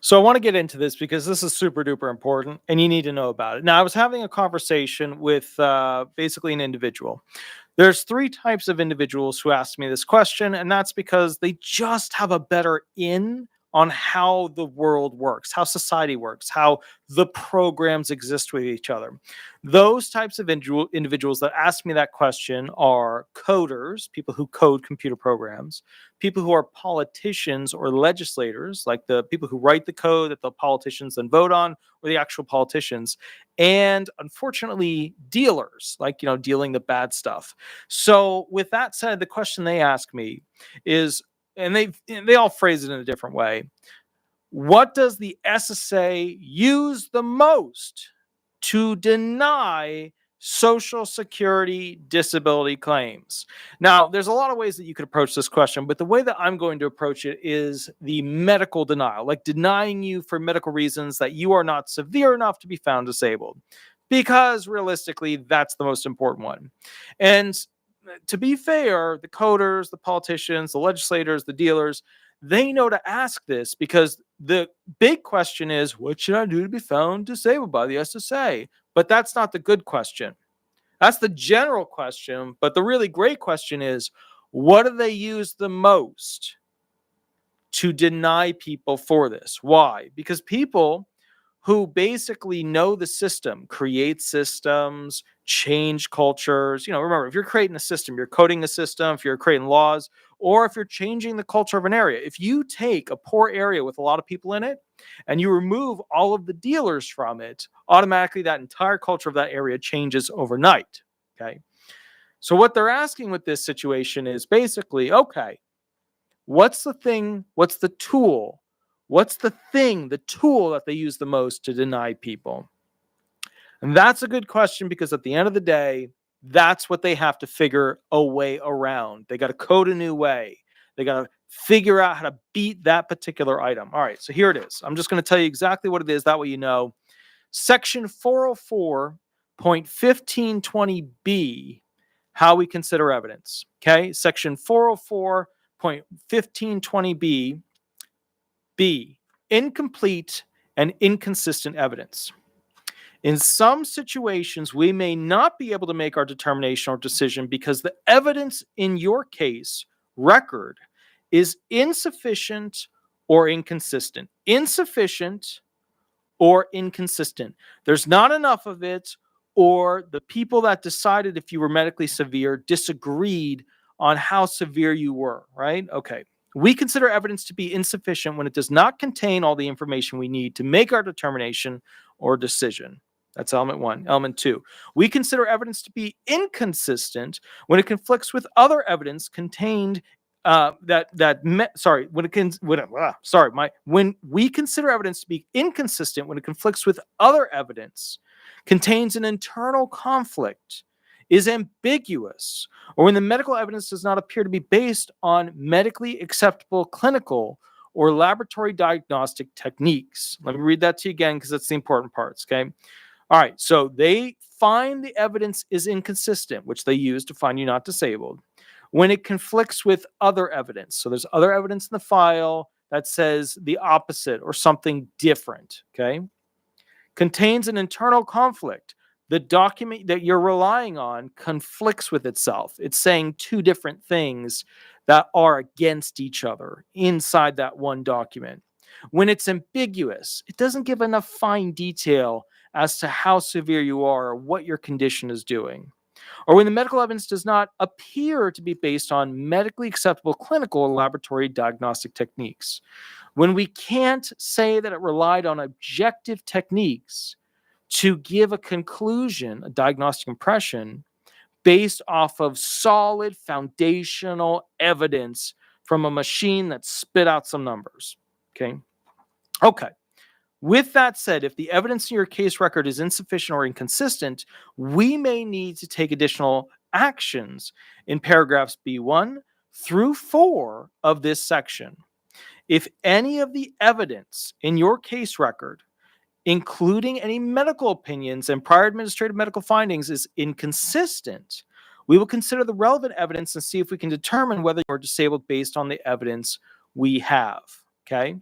So I want to get into this because this is super duper important and you need to know about it. Now, I was having a conversation with basically an individual. There's three types of individuals who ask me this question, and that's because they just have a better in on how the world works, how society works, how the programs exist with each other. Those types of individuals that ask me that question are coders, people who code computer programs, people who are politicians or legislators, like the people who write the code that the politicians then vote on, or the actual politicians, and unfortunately dealers, like dealing the bad stuff. So with that said, the question they ask me is, and they all phrase it in a different way: what does the SSA use the most to deny Social Security disability claims? Now, there's a lot of ways that you could approach this question, but the way that I'm going to approach it is the medical denial, like denying you for medical reasons that you are not severe enough to be found disabled, because realistically, that's the most important one. And to be fair, the coders, the politicians, the legislators, the dealers, they know to ask this because the big question is, what should I do to be found disabled by the SSA? But that's not the good question. That's the general question. But the really great question is, what do they use the most to deny people for this? Why? Because people who basically know the system, create systems, change cultures. Remember, if you're creating a system, you're coding a system, if you're creating laws, or if you're changing the culture of an area. If you take a poor area with a lot of people in it and you remove all of the dealers from it, automatically that entire culture of that area changes overnight. Okay. So what they're asking with this situation is basically, okay, what's the thing? What's the tool? What's the thing, the tool that they use the most to deny people? And that's a good question because at the end of the day, that's what they have to figure a way around. They got to code a new way. They got to figure out how to beat that particular item. All right, so here it is. I'm just going to tell you exactly what it is. That way you know. Section 404.1520B, how we consider evidence. Okay, Section 404.1520B. B, incomplete and inconsistent evidence. In some situations, we may not be able to make our determination or decision because the evidence in your case record is insufficient or inconsistent. Insufficient or inconsistent. There's not enough of it, or the people that decided if you were medically severe disagreed on how severe you were, right? Okay. We consider evidence to be insufficient when it does not contain all the information we need to make our determination or decision. That's element one. Element two, we consider evidence to be inconsistent when it conflicts with other evidence contained when we consider evidence to be inconsistent when it conflicts with other evidence, contains an internal conflict, is ambiguous, or when the medical evidence does not appear to be based on medically acceptable clinical or laboratory diagnostic techniques. Let me read that to you again because that's the important parts, okay? All right, so they find the evidence is inconsistent, which they use to find you not disabled, when it conflicts with other evidence. So there's other evidence in the file that says the opposite or something different, okay? Contains an internal conflict. The document that you're relying on conflicts with itself. It's saying two different things that are against each other inside that one document. When it's ambiguous, it doesn't give enough fine detail as to how severe you are or what your condition is doing. Or when the medical evidence does not appear to be based on medically acceptable clinical or laboratory diagnostic techniques. When we can't say that it relied on objective techniques to give a conclusion, a diagnostic impression, based off of solid foundational evidence from a machine that spit out some numbers. Okay. With that said, if the evidence in your case record is insufficient or inconsistent, we may need to take additional actions in paragraphs B1 through 4 of this section. If any of the evidence in your case record, including any medical opinions and prior administrative medical findings, is inconsistent, we will consider the relevant evidence and see if we can determine whether you're disabled based on the evidence we have. Okay?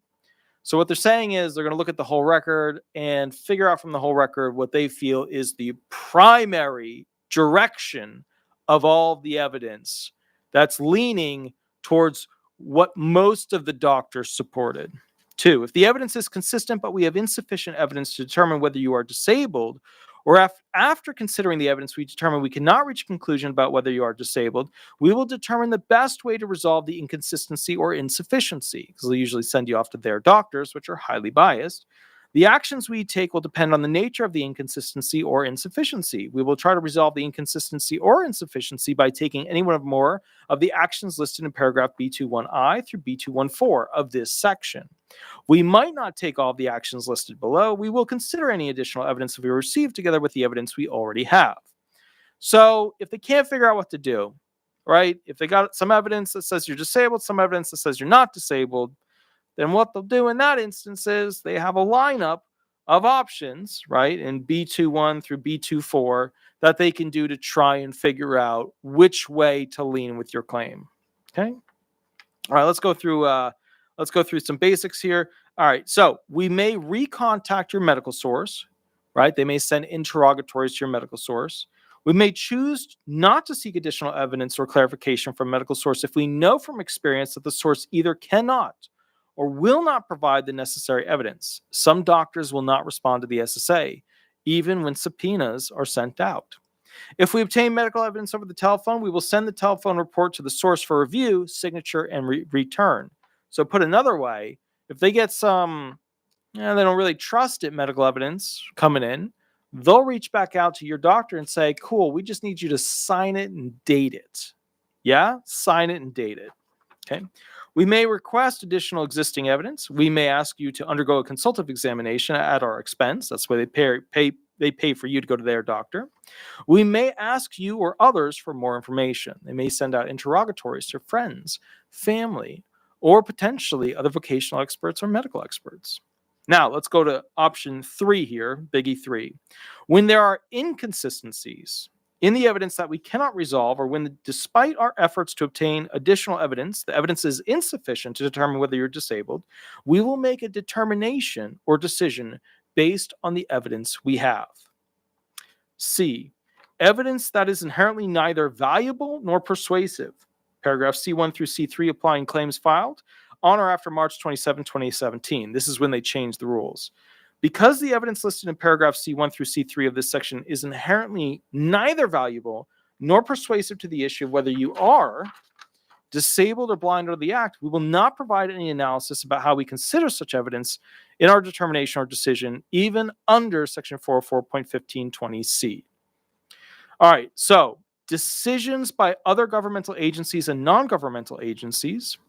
So what they're saying is they're going to look at the whole record and figure out from the whole record what they feel is the primary direction of all the evidence that's leaning towards what most of the doctors supported. 2, if the evidence is consistent, but we have insufficient evidence to determine whether you are disabled, or after considering the evidence, we determine we cannot reach a conclusion about whether you are disabled, we will determine the best way to resolve the inconsistency or insufficiency, because they'll usually send you off to their doctors, which are highly biased. The actions we take will depend on the nature of the inconsistency or insufficiency. We will try to resolve the inconsistency or insufficiency by taking any one of more of the actions listed in paragraph B21I through B214 of this section. We might not take all of the actions listed below. We will consider any additional evidence that we receive together with the evidence we already have. So if they can't figure out what to do, right? If they got some evidence that says you're disabled, some evidence that says you're not disabled, then what they'll do in that instance is they have a lineup of options, right, in B21 through B24 that they can do to try and figure out which way to lean with your claim. Okay. All right, let's go through some basics here. All right, so we may recontact your medical source, right? They may send interrogatories to your medical source. We may choose not to seek additional evidence or clarification from medical source if we know from experience that the source either cannot or will not provide the necessary evidence. Some doctors will not respond to the SSA, even when subpoenas are sent out. If we obtain medical evidence over the telephone, we will send the telephone report to the source for review, signature, and return. So put another way, if they get some, they don't really trust it, medical evidence coming in, they'll reach back out to your doctor and say, cool, we just need you to sign it and date it. Yeah, sign it and date it. Okay. We may request additional existing evidence. We may ask you to undergo a consultative examination at our expense. That's why they pay for you to go to their doctor. We may ask you or others for more information. They may send out interrogatories to friends, family, or potentially other vocational experts or medical experts. Now, let's go to option 3 here, biggie 3. When there are inconsistencies in the evidence that we cannot resolve, or when, despite our efforts to obtain additional evidence, the evidence is insufficient to determine whether you're disabled, we will make a determination or decision based on the evidence we have. C, evidence that is inherently neither valuable nor persuasive. Paragraph C1 through C3 applying claims filed on or after March 27, 2017. This is when they changed the rules. Because the evidence listed in paragraph C1 through C3 of this section is inherently neither valuable nor persuasive to the issue of whether you are disabled or blind under the Act, we will not provide any analysis about how we consider such evidence in our determination or decision, even under section 404.1520C. All right, so decisions by other governmental agencies and non-governmental agencies,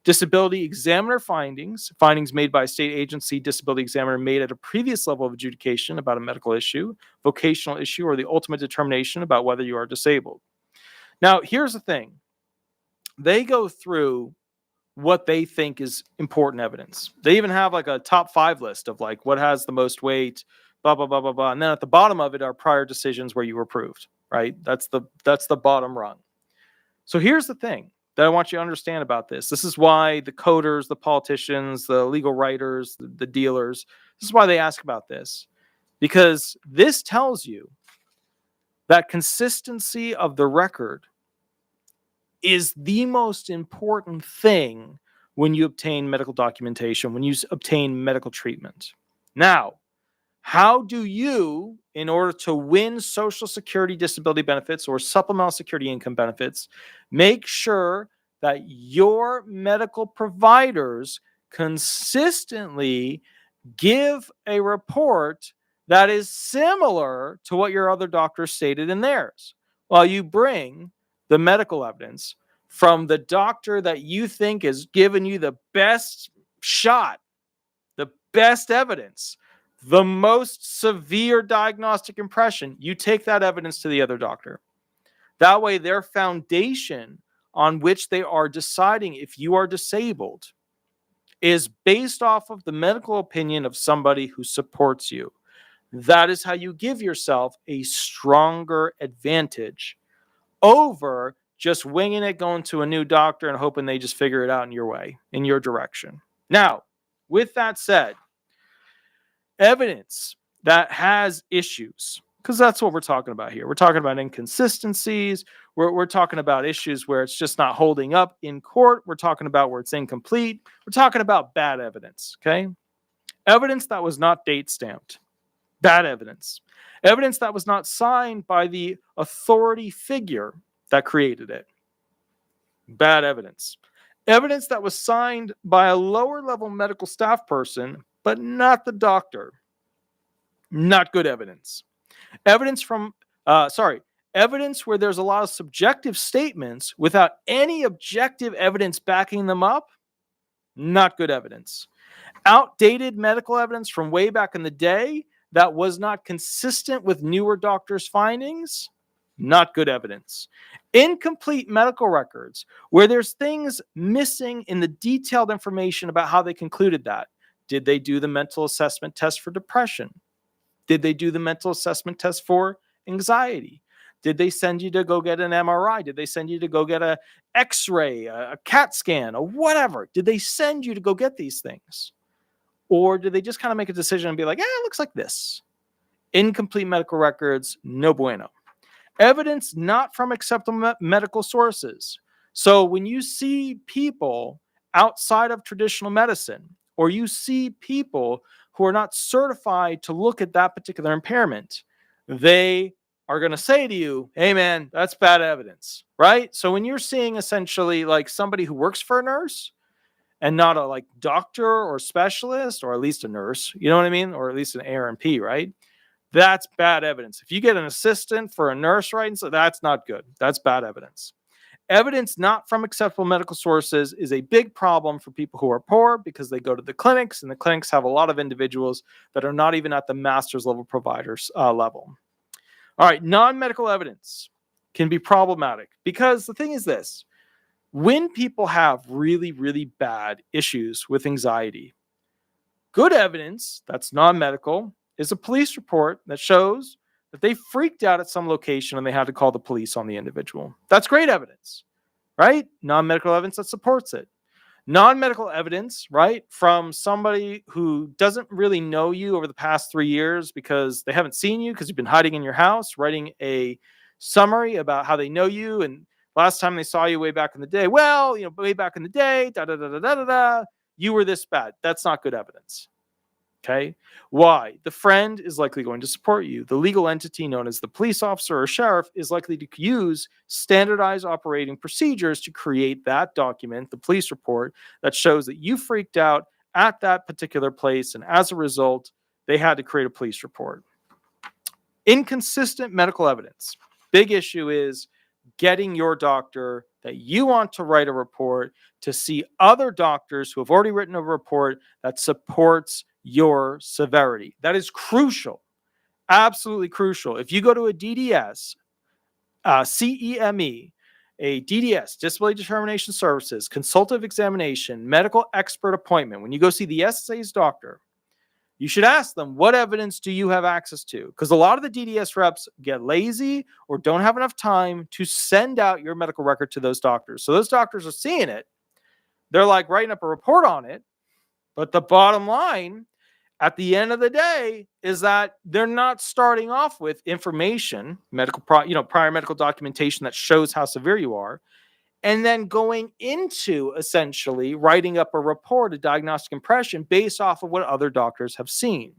disability examiner findings made by a state agency disability examiner made at a previous level of adjudication about a medical issue, vocational issue, or the ultimate determination about whether you are disabled. Now, here's the thing. They go through what they think is important evidence. They even have like a top 5 list of like what has the most weight, blah, blah, blah, blah, blah. And then at the bottom of it are prior decisions where you were approved, right? That's the bottom rung. So here's the thing that I want you to understand about this. This is why the coders, the politicians, the legal writers, the dealers, this is why they ask about this. Because this tells you that consistency of the record is the most important thing when you obtain medical documentation, when you obtain medical treatment. Now, how do you, in order to win Social Security disability benefits or supplemental security income benefits, make sure that your medical providers consistently give a report that is similar to what your other doctor stated in theirs? Well, you bring the medical evidence from the doctor that you think is giving you the best shot, the best evidence, the most severe diagnostic impression. You take that evidence to the other doctor. That way, their foundation on which they are deciding if you are disabled is based off of the medical opinion of somebody who supports you. That is how you give yourself a stronger advantage over just winging it, going to a new doctor and hoping they just figure it out in your way, in your direction. Now, With that said, evidence that has issues, because that's what we're talking about here. We're talking about inconsistencies. We're talking about issues where it's just not holding up in court. We're talking about where it's incomplete. We're talking about bad evidence, okay? Evidence that was not date stamped. Bad evidence. Evidence that was not signed by the authority figure that created it. Bad evidence. Evidence that was signed by a lower level medical staff person, but not the doctor. Not good evidence. Evidence where there's a lot of subjective statements without any objective evidence backing them up. Not good evidence. Outdated medical evidence from way back in the day that was not consistent with newer doctors' findings. Not good evidence. Incomplete medical records where there's things missing in the detailed information about how they concluded that. Did they do the mental assessment test for depression? Did they do the mental assessment test for anxiety? Did they send you to go get an MRI? Did they send you to go get an X-ray, a CAT scan, or whatever? Did they send you to go get these things? Or did they just kind of make a decision and be like, it looks like this? Incomplete medical records, no bueno. Evidence not from acceptable medical sources. So when you see people outside of traditional medicine, or you see people who are not certified to look at that particular impairment, they are going to say to you, hey man, that's bad evidence, right? So when you're seeing essentially like somebody who works for a nurse and not a like doctor or specialist, or at least a nurse, you know what I mean? Or at least an ARNP, right? That's bad evidence. If you get an assistant for a nurse, right? So that's not good. That's bad evidence. Evidence not from acceptable medical sources is a big problem for people who are poor because they go to the clinics, and the clinics have a lot of individuals that are not even at the master's level providers level. All right, non-medical evidence can be problematic because the thing is this: when people have really, really bad issues with anxiety, good evidence that's non-medical is a police report that shows that they freaked out at some location and they had to call the police on the individual. That's great evidence, right? Non-medical evidence that supports it. Non-medical evidence, right, from somebody who doesn't really know you over the past 3 years because they haven't seen you because you've been hiding in your house, writing a summary about how they know you and last time they saw you way back in the day. Well, way back in the day, you were this bad. That's not good evidence. Okay. Why? The friend is likely going to support you. The legal entity known as the police officer or sheriff is likely to use standardized operating procedures to create that document, the police report, that shows that you freaked out at that particular place. And as a result, they had to create a police report. Inconsistent medical evidence. Big issue is getting your doctor that you want to write a report to see other doctors who have already written a report that supports your severity. That is crucial. Absolutely crucial. If you go to a DDS, CEME, a DDS, Disability Determination Services, consultative examination, medical expert appointment, when you go see the SSA's doctor, you should ask them, what evidence do you have access to? Because a lot of the DDS reps get lazy or don't have enough time to send out your medical record to those doctors. So those doctors are seeing it. They're like writing up a report on it. But the bottom line at the end of the day is that they're not starting off with information, prior medical documentation that shows how severe you are, and then going into essentially writing up a report, a diagnostic impression based off of what other doctors have seen.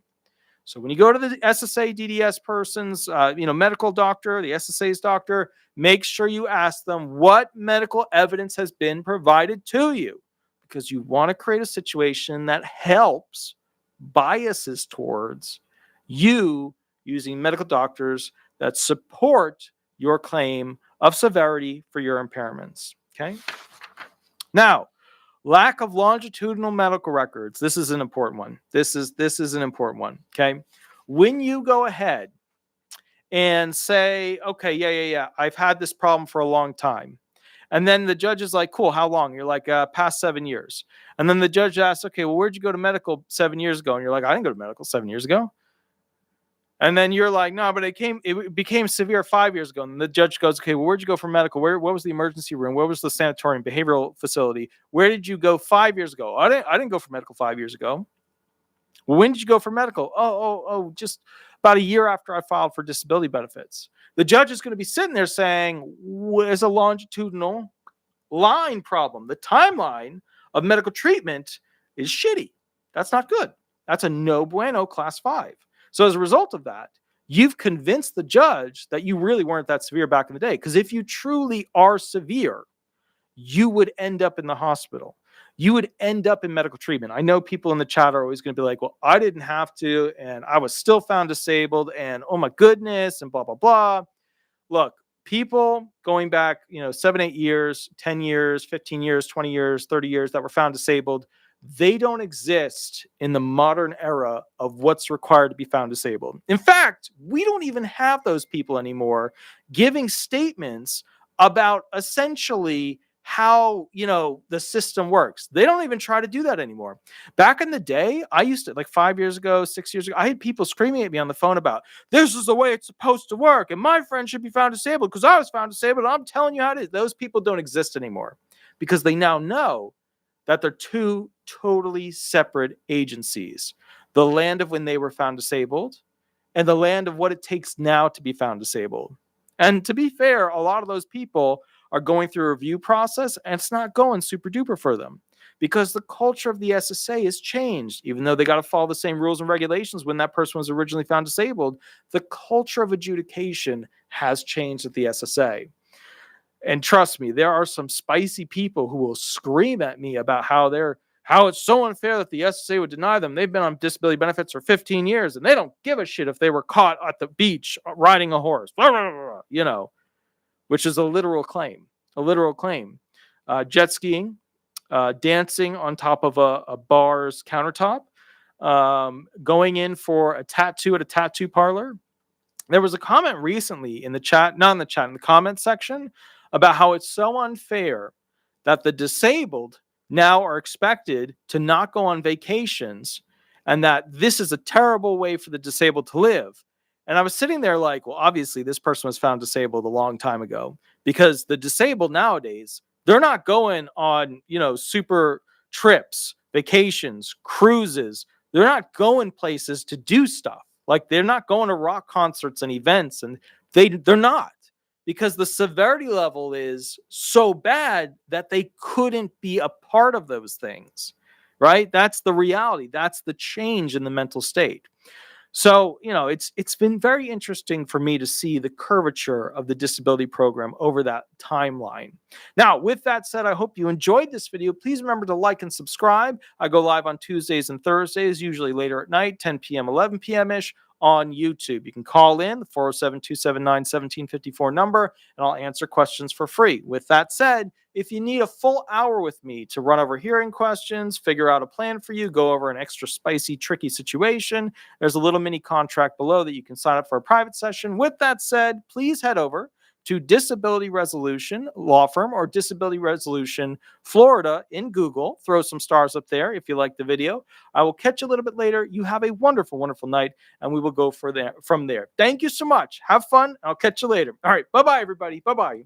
So when you go to the SSA DDS person's, medical doctor, the SSA's doctor, make sure you ask them what medical evidence has been provided to you, because you want to create a situation that helps biases towards you using medical doctors that support your claim of severity for your impairments. Okay. Now, lack of longitudinal medical records. This is an important one. This is an important one. Okay. When you go ahead and say, okay, yeah, I've had this problem for a long time. And then the judge is like, cool, how long? You're like, past 7 years. And then the judge asks, okay, well, where'd you go to medical 7 years ago? And you're like, I didn't go to medical 7 years ago. And then you're like, no, but it became severe 5 years ago. And the judge goes, okay, well, where'd you go for medical? What was the emergency room? Where was the sanatorium, behavioral facility? Where did you go 5 years ago? I didn't go for medical 5 years ago. Well, when did you go for medical? Just about a year after I filed for disability benefits. The judge is going to be sitting there saying, there's a longitudinal line problem. The timeline of medical treatment is shitty. That's not good. That's a no bueno class 5. So as a result of that, you've convinced the judge that you really weren't that severe back in the day. Because if you truly are severe, you would end up in the hospital. You would end up in medical treatment. I know people in the chat are always going to be like, well, I didn't have to, and I was still found disabled, and oh my goodness, and blah, blah, blah. Look, people going back, 7, 8 years, 10 years, 15 years, 20 years, 30 years that were found disabled, they don't exist in the modern era of what's required to be found disabled. In fact, we don't even have those people anymore giving statements about essentially how, the system works. They don't even try to do that anymore. Back in the day, I used to, like 5 years ago, 6 years ago, I had people screaming at me on the phone about, this is the way it's supposed to work, and my friend should be found disabled because I was found disabled, and I'm telling you how it is. Those people don't exist anymore because they now know that they're two totally separate agencies. The land of when they were found disabled and the land of what it takes now to be found disabled. And to be fair, a lot of those people are going through a review process, and it's not going super duper for them because the culture of the SSA has changed. Even though they got to follow the same rules and regulations when that person was originally found disabled, the culture of adjudication has changed at the SSA. And trust me, there are some spicy people who will scream at me about how it's so unfair that the SSA would deny them. They've been on disability benefits for 15 years, and they don't give a shit if they were caught at the beach riding a horse, which is a literal claim. Jet skiing, dancing on top of a bar's countertop, going in for a tattoo at a tattoo parlor. There was a comment recently in the chat, not in the chat, in the comment section, about how it's so unfair that the disabled now are expected to not go on vacations and that this is a terrible way for the disabled to live. And I was sitting there like, well, obviously this person was found disabled a long time ago because the disabled nowadays, they're not going on, super trips, vacations, cruises. They're not going places to do stuff. Like they're not going to rock concerts and events, and they're not. Because the severity level is so bad that they couldn't be a part of those things, right? That's the reality. That's the change in the mental state. So, it's been very interesting for me to see the curvature of the disability program over that timeline. Now, with that said, I hope you enjoyed this video. Please remember to like and subscribe. I go live on Tuesdays and Thursdays, usually later at night, 10 p.m., 11 p.m.-ish on YouTube. You can call in the 407-279-1754 number, and I'll answer questions for free. With that said, if you need a full hour with me to run over hearing questions, figure out a plan for you, go over an extra spicy, tricky situation, there's a little mini contract below that you can sign up for a private session. With that said, please head over to Disability Resolution Law Firm or Disability Resolution Florida in Google. Throw some stars up there if you like the video. I will catch you a little bit later. You have a wonderful, wonderful night, and we will go from there. Thank you so much. Have fun. I'll catch you later. All right. Bye-bye, everybody. Bye-bye.